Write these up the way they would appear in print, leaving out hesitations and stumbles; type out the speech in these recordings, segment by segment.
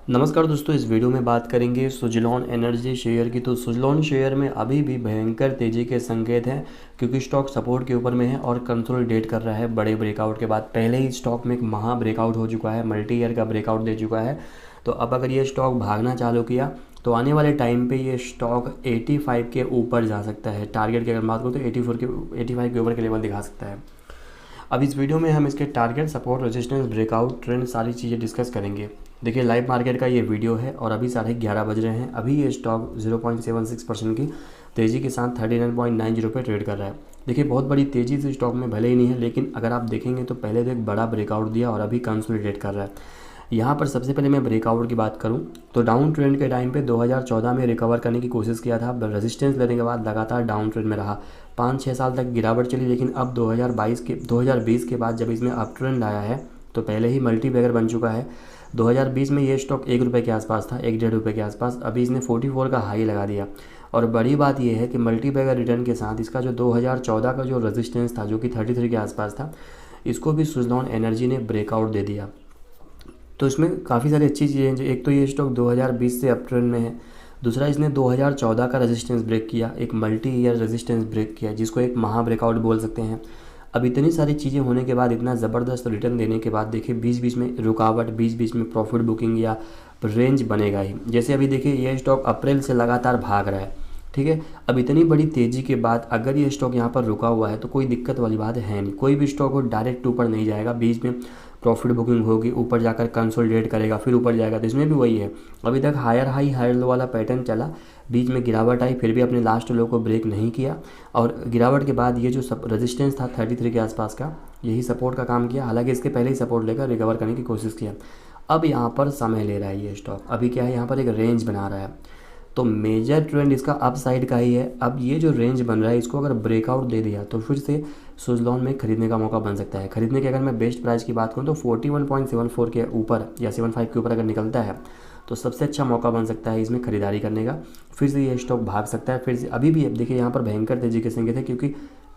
नमस्कार दोस्तों, इस वीडियो में बात करेंगे सुज़लॉन एनर्जी शेयर की। तो सुज़लॉन शेयर में अभी भी भयंकर तेज़ी के संकेत हैं क्योंकि स्टॉक सपोर्ट के ऊपर में है और कंसोलिडेट कर रहा है बड़े ब्रेकआउट के बाद। पहले ही स्टॉक में एक महा ब्रेकआउट हो चुका है, मल्टी ईयर का ब्रेकआउट दे चुका है। तो अब अगर ये स्टॉक भागना चालू किया तो आने वाले टाइम पे ये स्टॉक 85 के ऊपर जा सकता है। टारगेट की अगर बात करूँ तो 85 के ऊपर के लेवल दिखा सकता है। अब इस वीडियो में हम इसके target, support, resistance, breakout, trend सारी चीज़ें डिस्कस करेंगे। देखिए, लाइव मार्केट का ये वीडियो है और अभी 11:30 बज रहे हैं। अभी ये स्टॉक 0.76% की तेज़ी के साथ 39.90 पे ट्रेड कर रहा है। देखिए, बहुत बड़ी तेज़ी से स्टॉक में भले ही नहीं है, लेकिन अगर आप देखेंगे तो पहले तो एक बड़ा ब्रेकआउट दिया और अभी कंसोलिडेट कर रहा है। यहाँ पर सबसे पहले मैं ब्रेकआउट की बात करूँ तो डाउन ट्रेंड के टाइम पे 2014 में रिकवर करने की कोशिश किया था। रेजिस्टेंस लेने के बाद लगातार डाउन ट्रेंड में रहा, 5-6 साल तक गिरावट चली। लेकिन अब 2020 के बाद जब इसमें अप ट्रेंड आया है तो पहले ही मल्टी बैगर बन चुका है। 2020 में ये स्टॉक 1 रुपये के आसपास था, 1-1.5 रुपये के आसपास। अभी इसने 44 का हाई लगा दिया। और बड़ी बात यह है कि मल्टी बैगर रिटर्न के साथ इसका जो 2014 का जो रेजिस्टेंस था, जो कि 33 के आसपास था, इसको भी सुज़लॉन एनर्जी ने ब्रेकआउट दे दिया। तो इसमें काफ़ी सारी अच्छी चीज़ें हैं। जो एक तो ये स्टॉक 2020 से अप ट्रेंड में है, दूसरा इसने 2014 का रेजिस्टेंस ब्रेक किया, एक मल्टी ईयर रेजिस्टेंस ब्रेक किया, जिसको एक महा ब्रेकआउट बोल सकते हैं। अब इतनी सारी चीज़ें होने के बाद, इतना ज़बरदस्त रिटर्न देने के बाद, देखिए बीच बीच में रुकावट, बीच बीच में प्रॉफिट बुकिंग या रेंज बनेगा ही। जैसे अभी देखिए, ये स्टॉक अप्रैल से लगातार भाग रहा है, ठीक है। अब इतनी बड़ी तेज़ी के बाद अगर ये स्टॉक यहाँ पर रुका हुआ है तो कोई दिक्कत वाली बात है नहीं। कोई भी स्टॉक हो डायरेक्ट ऊपर नहीं जाएगा, बीच में प्रॉफिट बुकिंग होगी, ऊपर जाकर कंसोलिडेट करेगा, फिर ऊपर जाएगा। तो इसमें भी वही है, अभी तक हायर हाई हायर लो वाला पैटर्न चला, बीच में गिरावट आई, फिर भी अपने लास्ट लो को ब्रेक नहीं किया। और गिरावट के बाद ये जो रेजिस्टेंस था 33 के आसपास का, यही सपोर्ट का काम किया। हालांकि इसके पहले ही सपोर्ट लेकर रिकवर करने की कोशिश किया। अब यहाँ पर समय ले रहा है ये स्टॉक। अभी क्या है, यहाँ पर एक रेंज बना रहा है, तो मेजर ट्रेंड इसका अप साइड का ही है। अब ये जो रेंज बन रहा है, इसको अगर ब्रेकआउट दे दिया तो फिर से सुज़लॉन में खरीदने का मौका बन सकता है। खरीदने की अगर मैं बेस्ट प्राइस की बात करूँ तो 41.74 के ऊपर या 75 के ऊपर अगर निकलता है तो सबसे अच्छा मौका बन सकता है इसमें खरीदारी करने का। फिर से ये स्टॉक भाग सकता है। फिर से अभी भी देखिए, यहाँ पर भयंकर तेजी के संकेत है क्योंकि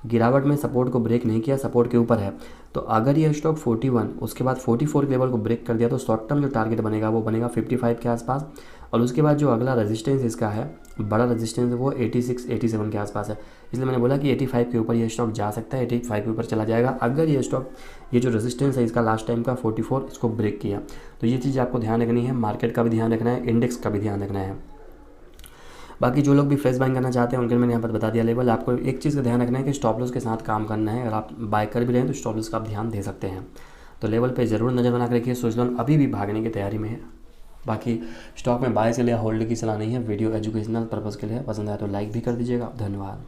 गिरावट में सपोर्ट को ब्रेक नहीं किया, सपोर्ट के ऊपर है। तो अगर ये स्टॉक 41 उसके बाद 44 के लेवल को ब्रेक कर दिया तो शॉर्ट टर्म जो टारगेट बनेगा वो बनेगा 55 के आसपास। और उसके बाद जो अगला रेजिस्टेंस इसका है, बड़ा रेजिस्टेंस है, वो 86-87 के आसपास है। इसलिए मैंने बोला कि 85 के ऊपर ये स्टॉक जा सकता है, 85 के ऊपर चला जाएगा अगर ये स्टॉक, ये जो रेजिस्टेंस है इसका लास्ट टाइम का 44, इसको ब्रेक किया। तो ये चीज़ आपको ध्यान रखनी है, मार्केट का भी ध्यान रखना है, इंडेक्स का भी ध्यान रखना है। बाकी जो लोग भी फ्रेश बाइंग करना चाहते हैं उनके लिए मैंने यहाँ पर बता दिया लेवल। आपको एक चीज़ का ध्यान रखना है कि स्टॉप लॉस के साथ काम करना है। अगर आप बाय कर भी रहे हैं तो स्टॉप लॉस का आप ध्यान दे सकते हैं। तो लेवल पे ज़रूर नज़र बना कर रखिए। सुज़लॉन अभी भी भागने की तैयारी में है। बाकी स्टॉक में बाय से लिया होल्ड की सलाह नहीं है, वीडियो एजुकेशनल पर्पज़ के लिए है। पसंद आया तो लाइक भी कर दीजिएगा। धन्यवाद।